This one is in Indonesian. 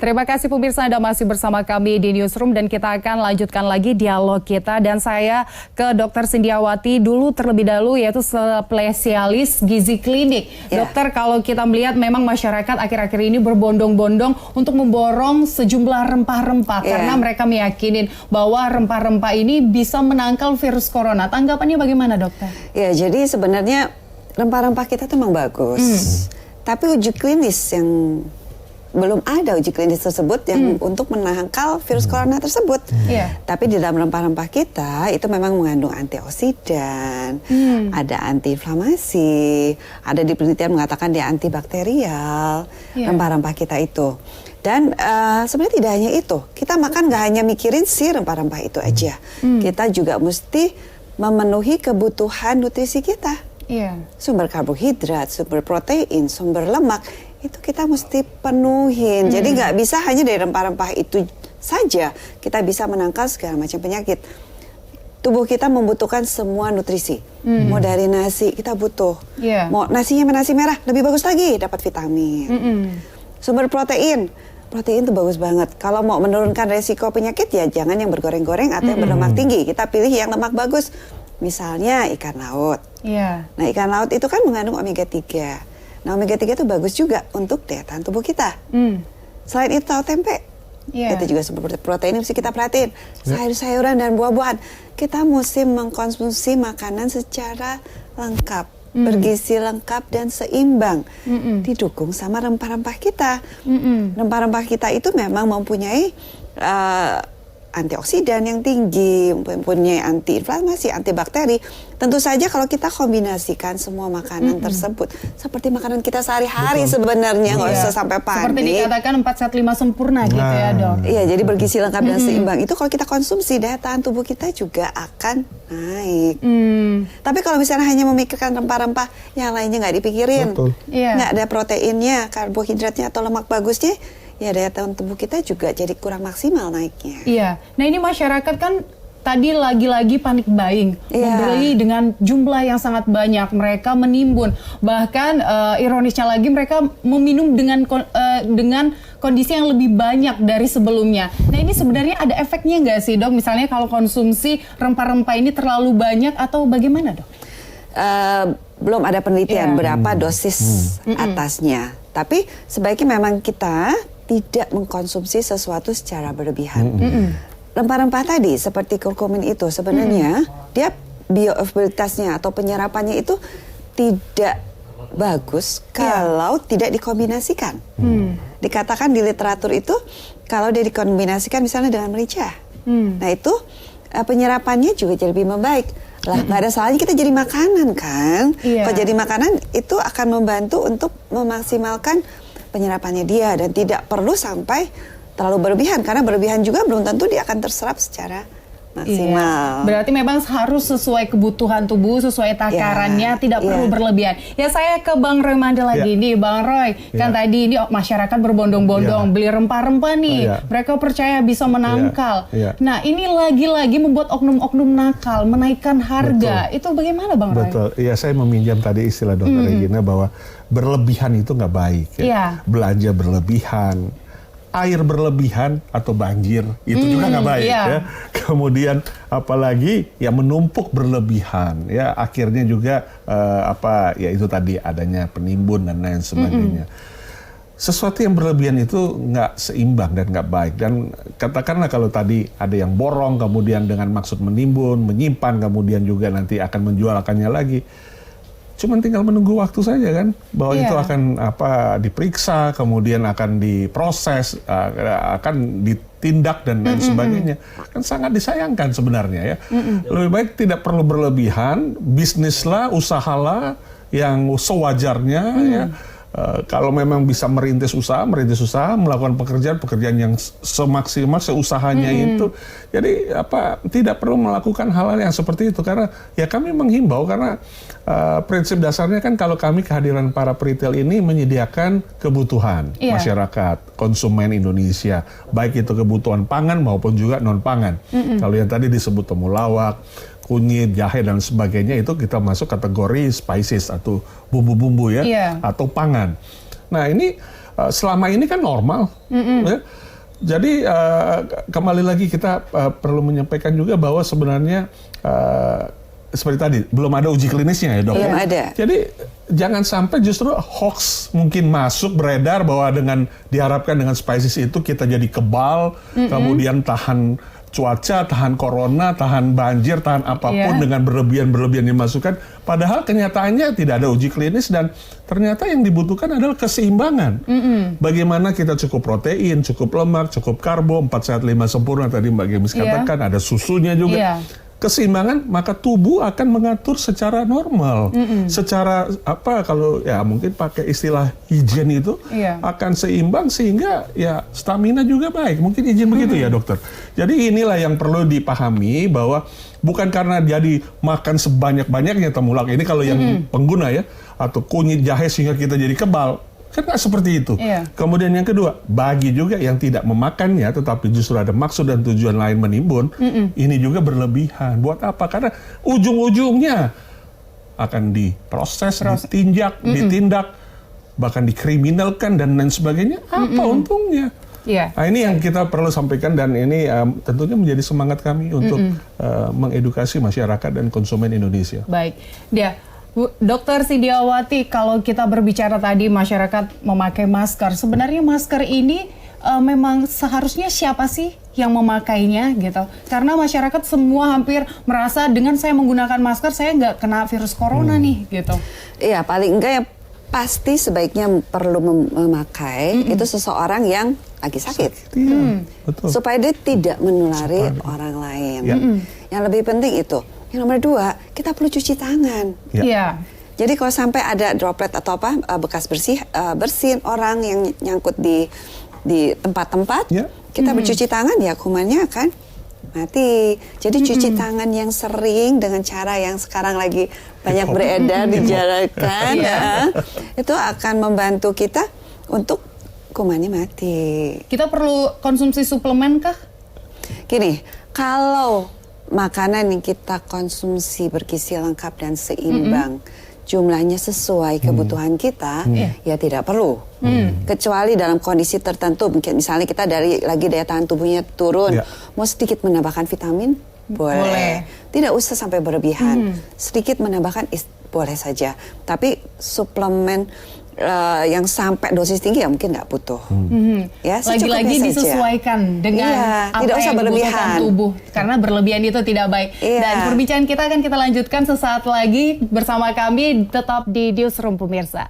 Terima kasih pemirsa, Anda masih bersama kami di Newsroom dan kita akan lanjutkan lagi dialog kita. Dan saya ke Dr. Sindiawati dulu terlebih dahulu, yaitu spesialis gizi klinik. Dokter, kalau kita melihat memang masyarakat akhir-akhir ini berbondong-bondong untuk memborong sejumlah rempah-rempah karena mereka meyakinin bahwa rempah-rempah ini bisa menangkal virus corona. Tanggapannya bagaimana, dokter? Ya, jadi sebenarnya rempah-rempah kita tuh memang bagus. Tapi uji klinis yang belum ada uji klinis tersebut yang untuk menangkal virus corona tersebut. Tapi di dalam rempah-rempah kita itu memang mengandung antioksidan, ada antiinflamasi, ada di penelitian mengatakan dia antibakterial, rempah-rempah kita itu. Dan sebenarnya tidak hanya itu, kita makan nggak hanya mikirin si rempah-rempah itu aja. Kita juga mesti memenuhi kebutuhan nutrisi kita. Sumber karbohidrat, sumber protein, sumber lemak, itu kita mesti penuhin. Jadi nggak bisa hanya dari rempah-rempah itu saja kita bisa menangkal segala macam penyakit. Tubuh kita membutuhkan semua nutrisi. Mau dari nasi kita butuh. Mau nasinya nasi merah lebih bagus lagi, dapat vitamin. Sumber protein. Protein itu bagus banget. Kalau mau menurunkan resiko penyakit ya jangan yang bergoreng-goreng atau yang berlemak tinggi. Kita pilih yang lemak bagus. Misalnya ikan laut. Nah, ikan laut itu kan mengandung omega 3. Nah, omega 3 itu bagus juga untuk daya tahan tubuh kita. Selain itu tahu tempe. Itu juga seperti protein mesti kita perhatiin. Sayur-sayuran dan buah-buahan. Kita mesti mengkonsumsi makanan secara lengkap. Bergizi lengkap dan seimbang. Didukung sama rempah-rempah kita. Rempah-rempah kita itu memang mempunyai antioksidan yang tinggi, mempunyai antiinflamasi, antibakteri. Tentu saja kalau kita kombinasikan semua makanan tersebut, seperti makanan kita sehari-hari sebenarnya, nggak usah sampai panik. Seperti dikatakan 4 sehat 5 sempurna gitu ya, dok. Iya, jadi bergizi lengkap dan seimbang. Itu kalau kita konsumsi, daya tahan tubuh kita juga akan naik. Tapi kalau misalnya hanya memikirkan rempah-rempah, yang lainnya nggak dipikirin, nggak ada proteinnya, karbohidratnya atau lemak bagusnya, ya daya tahan tubuh kita juga jadi kurang maksimal naiknya. Nah ini masyarakat kan tadi lagi-lagi panik buying, membeli dengan jumlah yang sangat banyak, mereka menimbun. Bahkan ironisnya lagi mereka meminum dengan kondisi yang lebih banyak dari sebelumnya. Nah ini sebenarnya ada efeknya nggak sih, dok? Misalnya kalau konsumsi rempah-rempah ini terlalu banyak atau bagaimana, dok? Belum ada penelitian berapa dosis atasnya. Tapi sebaiknya memang kita tidak mengkonsumsi sesuatu secara berlebihan. Rempah-rempah tadi seperti kurkumin itu sebenarnya dia bioavailabilitasnya atau penyerapannya itu tidak bagus kalau tidak dikombinasikan. Dikatakan di literatur itu kalau dia dikombinasikan misalnya dengan merica, nah itu penyerapannya juga jadi lebih membaik. Lah nggak ada salahnya kita jadi makanan kan? Kalau jadi makanan itu akan membantu untuk memaksimalkan penyerapannya dia dan tidak perlu sampai terlalu berlebihan karena berlebihan juga belum tentu dia akan terserap secara maksimal. Berarti memang harus sesuai kebutuhan tubuh, sesuai takarannya, tidak perlu berlebihan. Ya saya ke Bang Roy Mandel lagi nih, Bang Roy. Kan tadi ini masyarakat berbondong-bondong beli rempah-rempah nih. Mereka percaya bisa menangkal. Nah ini lagi-lagi membuat oknum-oknum nakal, menaikkan harga. Itu bagaimana, Bang Roy? Betul. Iya, saya meminjam tadi istilah Dokter Regina bahwa berlebihan itu nggak baik. Belanja berlebihan, air berlebihan atau banjir itu juga nggak baik ya. Kemudian apalagi ya menumpuk berlebihan ya akhirnya juga ya itu tadi adanya penimbun dan lain sebagainya. Sesuatu yang berlebihan itu nggak seimbang dan nggak baik. Dan katakanlah kalau tadi ada yang borong kemudian dengan maksud menimbun, menyimpan kemudian juga nanti akan menjualkannya lagi. Cuman tinggal menunggu waktu saja kan, bahwa itu akan diperiksa, kemudian akan diproses, akan ditindak dan lain sebagainya. Kan sangat disayangkan sebenarnya ya. Lebih baik tidak perlu berlebihan, bisnislah, usahalah yang sewajarnya ya. Kalau memang bisa merintis usaha, melakukan pekerjaan yang semaksimal seusahanya itu. Jadi tidak perlu melakukan hal-hal yang seperti itu karena ya kami menghimbau karena prinsip dasarnya kan kalau kami kehadiran para peritel ini menyediakan kebutuhan masyarakat, konsumen Indonesia, baik itu kebutuhan pangan maupun juga non pangan. Kalau yang tadi disebut temulawak, kunyit, jahe dan sebagainya itu kita masuk kategori spices atau bumbu-bumbu ya, atau pangan. Nah ini selama ini kan normal. Ya. Jadi kembali lagi kita perlu menyampaikan juga bahwa sebenarnya seperti tadi belum ada uji klinisnya ya dok. Belum ada. Jadi jangan sampai justru hoax mungkin masuk beredar bahwa dengan diharapkan dengan Spices itu kita jadi kebal, kemudian tahan cuaca, tahan corona, tahan banjir, tahan apapun dengan berlebihan dimasukkan. Padahal kenyataannya tidak ada uji klinis dan ternyata yang dibutuhkan adalah keseimbangan. Bagaimana kita cukup protein, cukup lemak, cukup karbo, 4 sehat 5 sempurna tadi Mbak Gemis katakan, ada susunya juga. Keseimbangan, maka tubuh akan mengatur secara normal. Secara apa kalau ya mungkin pakai istilah higien itu akan seimbang sehingga ya stamina juga baik. Mungkin izin begitu ya dokter. Jadi inilah yang perlu dipahami bahwa bukan karena jadi makan sebanyak-banyaknya temulak ini kalau yang pengguna ya atau kunyit jahe sehingga kita jadi kebal. Kan nggak seperti itu. Kemudian yang kedua, bagi juga yang tidak memakannya, tetapi justru ada maksud dan tujuan lain menimbun, ini juga berlebihan. Buat apa? Karena ujung-ujungnya akan diproses, ditinjak, ditindak, bahkan dikriminalkan dan lain sebagainya. Apa untungnya? Nah ini yang kita perlu sampaikan dan ini tentunya menjadi semangat kami untuk mengedukasi masyarakat dan konsumen Indonesia. Baik, Dokter Sindiawati, kalau kita berbicara tadi masyarakat memakai masker, sebenarnya masker ini memang seharusnya siapa sih yang memakainya gitu? Karena masyarakat semua hampir merasa dengan saya menggunakan masker saya nggak kena virus corona nih gitu. Iya, paling enggak ya pasti sebaiknya perlu memakai itu seseorang yang lagi sakit. Betul. Supaya dia tidak menulari orang lain. Yang lebih penting itu. Yang nomor 2, kita perlu cuci tangan. Jadi kalau sampai ada droplet atau apa bekas bersin orang yang nyangkut di tempat-tempat, kita bercuci tangan ya kumannya akan mati. Jadi cuci tangan yang sering dengan cara yang sekarang lagi banyak beredar dijalankan, itu akan membantu kita untuk kumannya mati. Kita perlu konsumsi suplemen kah? Gini, kalau makanan yang kita konsumsi bergizi lengkap dan seimbang, jumlahnya sesuai kebutuhan kita, ya tidak perlu. Kecuali dalam kondisi tertentu, mungkin misalnya kita lagi daya tahan tubuhnya turun, mau sedikit menambahkan vitamin, boleh. Tidak usah sampai berlebihan, sedikit menambahkan boleh saja. Tapi suplemen yang sampai dosis tinggi ya mungkin nggak butuh. Ya, lagi-lagi disesuaikan dengan apa tidak usah yang berlebihan dibutuhkan tubuh, karena berlebihan itu tidak baik. Dan perbincangan kita akan kita lanjutkan sesaat lagi bersama kami tetap di Newsroom pemirsa.